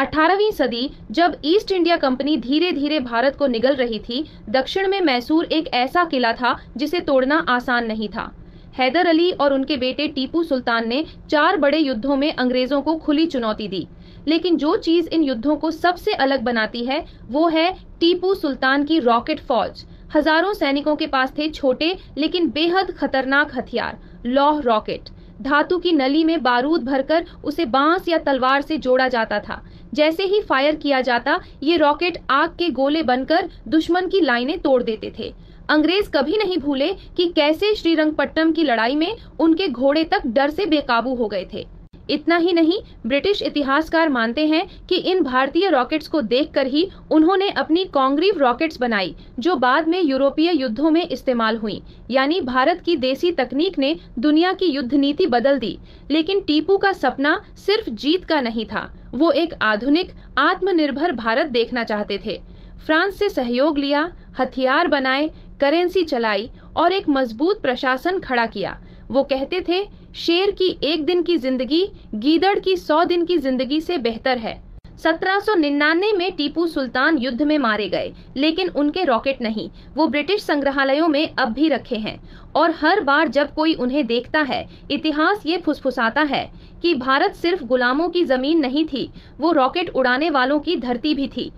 18वीं सदी जब east India company धीरे धीरे भारत को निगल रही थी, दक्षिण में मैसूर एक ऐसा किला था जिसे तोड़ना आसान नहीं था। हैदर अली और उनके बेटे टीपू सुल्तान ने 4 बड़े युद्धों में अंग्रेजों को खुली चुनौती दी, लेकिन जो चीज इन युद्धों को सबसे अलग बनाती है वो है टीपू सुल्तान की रॉकेट फौज। हजारों सैनिकों के पास थे छोटे लेकिन बेहद खतरनाक हथियार, लौह रॉकेट। धातु की नली में बारूद भरकर उसे बांस या तलवार से जोड़ा जाता था। जैसे ही फायर किया जाता, ये रॉकेट आग के गोले बनकर दुश्मन की लाइनें तोड़ देते थे। अंग्रेज कभी नहीं भूले कि कैसे श्रीरंगपट्टनम की लड़ाई में उनके घोड़े तक डर से बेकाबू हो गए थे। इतना ही नहीं, ब्रिटिश इतिहासकार मानते हैं कि इन भारतीय रॉकेट्स को देखकर ही उन्होंने अपनी कॉन्ग्रीव रॉकेट्स बनाई, जो बाद में यूरोपीय युद्धों में इस्तेमाल हुई। यानी भारत की देसी तकनीक ने दुनिया की युद्ध नीति बदल दी। लेकिन टीपू का सपना सिर्फ जीत का नहीं था, वो एक आधुनिक आत्मनिर्भर भारत देखना चाहते थे। फ्रांस से सहयोग लिया, हथियार बनाए, करेंसी चलाई और एक मजबूत प्रशासन खड़ा किया। वो कहते थे, शेर की 1 दिन की जिंदगी गीदड़ की 100 दिन की जिंदगी से बेहतर है। 1799 में टीपू सुल्तान युद्ध में मारे गए, लेकिन उनके रॉकेट नहीं। वो ब्रिटिश संग्रहालयों में अब भी रखे हैं और हर बार जब कोई उन्हें देखता है, इतिहास ये फुसफुसाता है कि भारत सिर्फ गुलामों की जमीन नहीं थी, वो रॉकेट उड़ाने वालों की धरती भी थी।